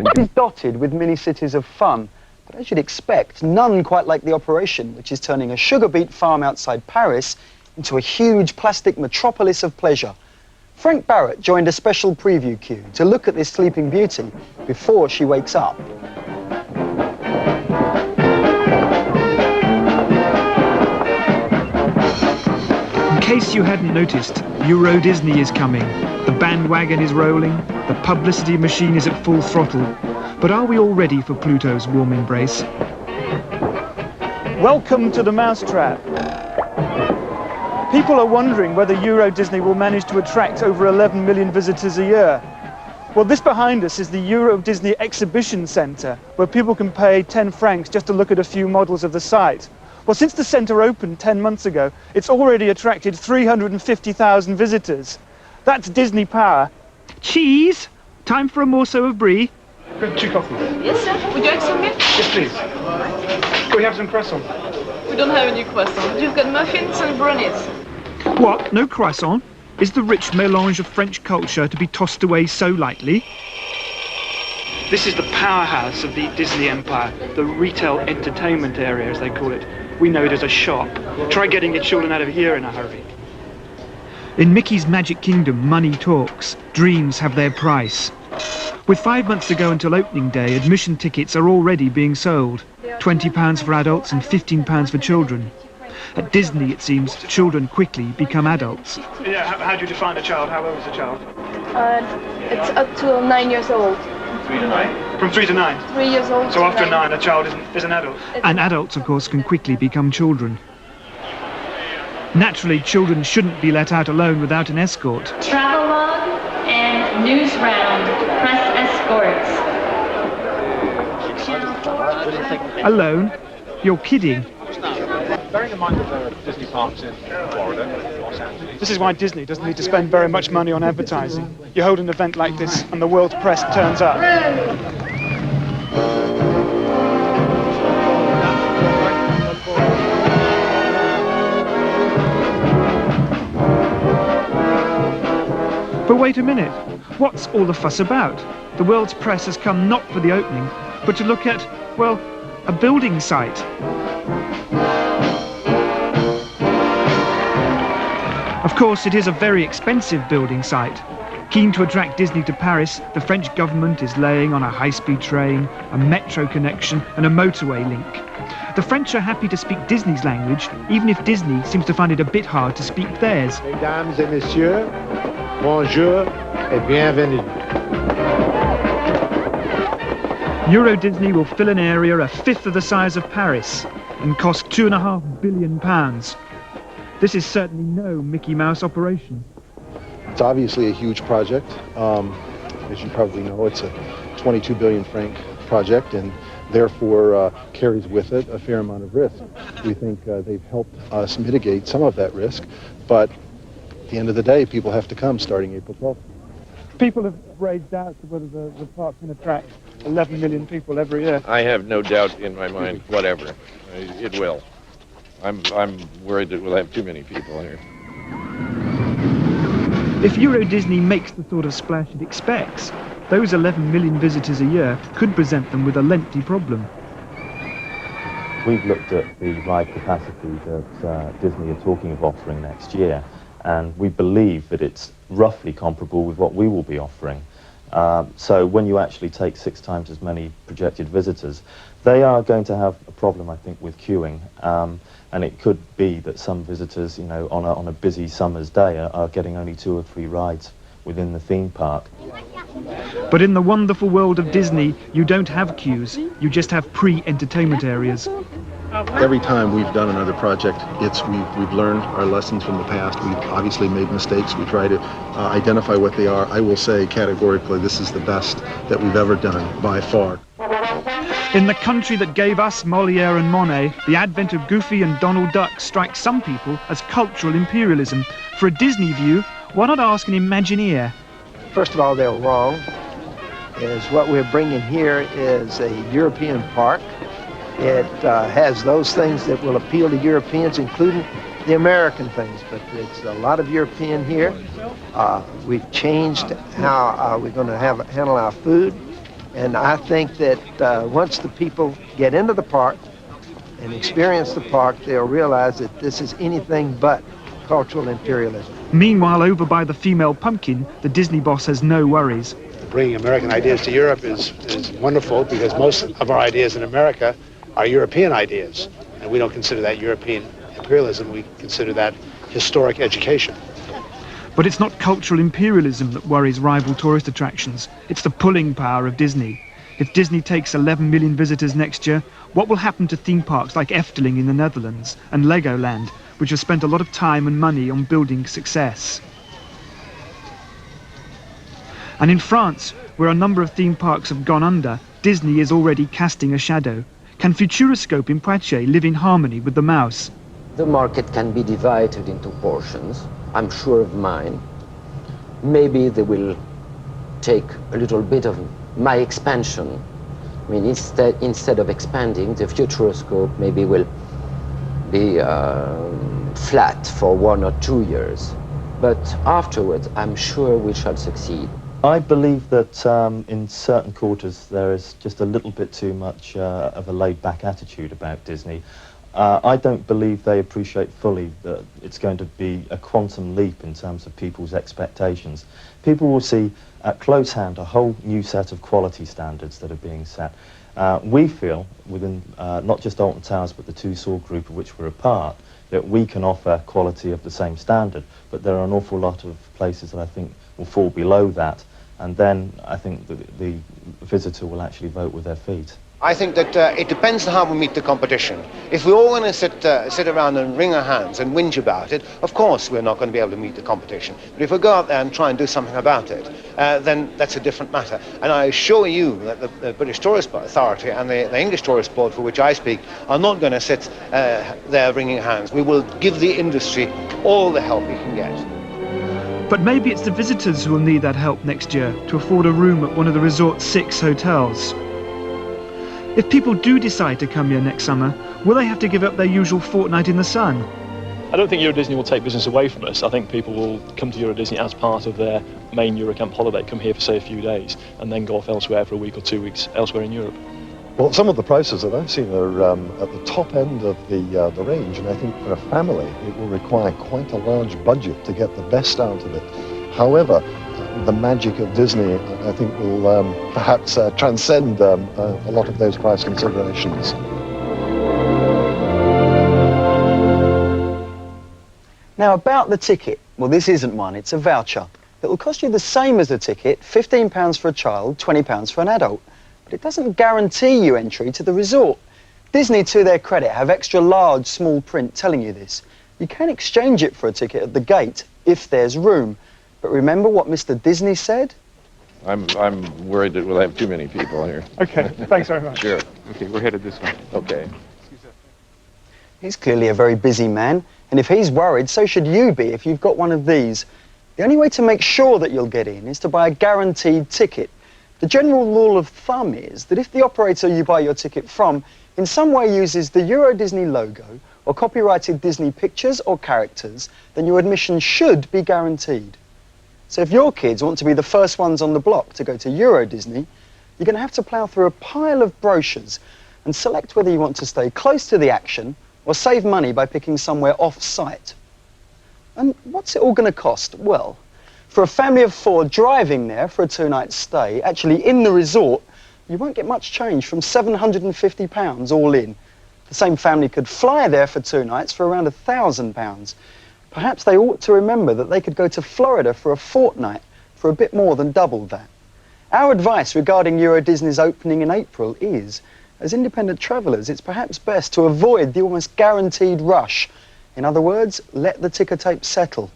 It is dotted with mini-cities of fun, but as you'd expect, none quite like the operation, which is turning a sugar beet farm outside Paris into a huge plastic metropolis of pleasure. Frank Barrett joined a special preview queue to look at this sleeping beauty before she wakes up. In case you hadn't noticed, Euro Disney is coming. The bandwagon is rolling, the publicity machine is at full throttle. But are we all ready for Pluto's warm embrace? Welcome to the mousetrap. People are wondering whether Euro Disney will manage to attract over 11 million visitors a year. Well, this behind us is the Euro Disney Exhibition Centre, where people can pay 10 francs just to look at a few models of the site. Well, since the centre opened 10 months ago, it's already attracted 350,000 visitors. That's Disney power. Cheese? Time for a morceau of brie? Good coffee. Yes, sir. Would you like some milk? Yes, please. Can we have some croissant? We don't have any croissant. You've got muffins and brownies. What? No croissant? Is the rich mélange of French culture to be tossed away so lightly? This is the powerhouse of the Disney empire, the retail entertainment area, as they call it. We know it as a shop. Try getting your children out of here in a hurry. In Mickey's Magic Kingdom, money talks. Dreams have their price. With 5 months to go until opening day, admission tickets are already being sold. £20 for adults and £15 for children. At Disney, it seems, children quickly become adults. Yeah, how do you define a child? How old is a child? It's up to 9 years old. 3 to 9? From 3 to 9? 3 years old. So after 9, a child is an adult? And adults, of course, can quickly become children. Naturally, children shouldn't be let out alone without an escort. Travelog and News Round, press escorts. Alone? You're kidding. Bearing in mind that there are Disney parks in Florida, Los Angeles. This is why Disney doesn't need to spend very much money on advertising. You hold an event like this and the world press turns up. But wait a minute, what's all the fuss about? The world's press has come not for the opening, but to look at, well, a building site. Of course, it is a very expensive building site. Keen to attract Disney to Paris, the French government is laying on a high-speed train, a metro connection and a motorway link. The French are happy to speak Disney's language, even if Disney seems to find it a bit hard to speak theirs. Mesdames et messieurs, bonjour et bienvenue. Euro Disney will fill an area a fifth of the size of Paris and cost £2.5 billion. This is certainly no Mickey Mouse operation. It's obviously a huge project. As you probably know, it's a 22 billion franc project and therefore carries with it a fair amount of risk. We think they've helped us mitigate some of that risk, but at the end of the day, people have to come starting April 12th. People have raised doubts of whether the park can attract 11 million people every year. I have no doubt in my mind, whatever. It will. I'm worried that we'll have too many people here. If Euro Disney makes the sort of splash it expects, those 11 million visitors a year could present them with a lengthy problem. We've looked at the ride capacity that Disney are talking of offering next year, and we believe that it's roughly comparable with what we will be offering. So when you actually take 6 times as many projected visitors, they are going to have a problem, I think, with queuing. And it could be that some visitors, you know, on a busy summer's day are getting only 2 or 3 rides within the theme park. But in the wonderful world of Disney, you don't have queues, you just have pre-entertainment areas. Every time we've done another project, we've learned our lessons from the past. We've obviously made mistakes. We try to identify what they are. I will say categorically, this is the best that we've ever done by far. In the country that gave us Molière and Monet, the advent of Goofy and Donald Duck strikes some people as cultural imperialism. For a Disney view, why not ask an Imagineer? First of all, they're wrong. What we're bringing here is a European park. It has those things that will appeal to Europeans, including the American things, but it's a lot of European here. We've changed how we're going to handle our food. And I think that once the people get into the park and experience the park, they'll realize that this is anything but cultural imperialism. Meanwhile, over by the female pumpkin, the Disney boss has no worries. Bringing American ideas to Europe is wonderful because most of our ideas in America are European ideas. And we don't consider that European imperialism, we consider that historic education. But it's not cultural imperialism that worries rival tourist attractions. It's the pulling power of Disney. If Disney takes 11 million visitors next year, what will happen to theme parks like Efteling in the Netherlands and Legoland, which have spent a lot of time and money on building success? And in France, where a number of theme parks have gone under, Disney is already casting a shadow. Can Futuroscope in Poitiers live in harmony with the mouse? The market can be divided into portions. I'm sure of mine. Maybe they will take a little bit of my expansion. I mean, instead of expanding, the Futuroscope maybe will be flat for 1 or 2 years. But afterwards, I'm sure we shall succeed. I believe that in certain quarters there is just a little bit too much of a laid-back attitude about Disney. I don't believe they appreciate fully that it's going to be a quantum leap in terms of people's expectations. People will see at close hand a whole new set of quality standards that are being set. We feel, within not just Alton Towers but the Tussauds group of which we're a part, that we can offer quality of the same standard, but there are an awful lot of places that I think will fall below that, and then I think that the visitor will actually vote with their feet. I think that it depends on how we meet the competition. If we're all going to sit around and wring our hands and whinge about it, of course we're not going to be able to meet the competition. But if we go out there and try and do something about it, then that's a different matter. And I assure you that the British Tourist Authority and the English Tourist Board, for which I speak, are not going to sit there wringing hands. We will give the industry all the help we can get. But maybe it's the visitors who will need that help next year to afford a room at one of the resort's 6 hotels. If people do decide to come here next summer, will they have to give up their usual fortnight in the sun? I don't think Euro Disney will take business away from us. I think people will come to Euro Disney as part of their main Eurocamp holiday, come here for, say, a few days, and then go off elsewhere for a week or 2 weeks elsewhere in Europe. Well, some of the prices that I've seen are at the top end of the range, and I think for a family it will require quite a large budget to get the best out of it. However, the magic of Disney, I think, will perhaps transcend a lot of those price considerations. Now, about the ticket, well, this isn't one, it's a voucher. It will cost you the same as a ticket, £15 for a child, £20 for an adult. But it doesn't guarantee you entry to the resort. Disney, to their credit, have extra large small print telling you this. You can exchange it for a ticket at the gate if there's room. But remember what Mr. Disney said? I'm worried that we'll have too many people here. Okay, thanks very much. Sure. Okay, we're headed this way. Okay. He's clearly a very busy man, and if he's worried, so should you be if you've got one of these. The only way to make sure that you'll get in is to buy a guaranteed ticket. The general rule of thumb is that if the operator you buy your ticket from in some way uses the Euro Disney logo or copyrighted Disney pictures or characters, then your admission should be guaranteed. So if your kids want to be the first ones on the block to go to Euro Disney, you're going to have to plough through a pile of brochures and select whether you want to stay close to the action or save money by picking somewhere off-site. And what's it all going to cost? Well, for a family of 4 driving there for a 2-night stay, actually in the resort, you won't get much change from £750 all in. The same family could fly there for 2 nights for around £1,000. Perhaps they ought to remember that they could go to Florida for a fortnight for a bit more than double that. Our advice regarding Euro Disney's opening in April is, as independent travellers, it's perhaps best to avoid the almost guaranteed rush. In other words, let the ticker tape settle.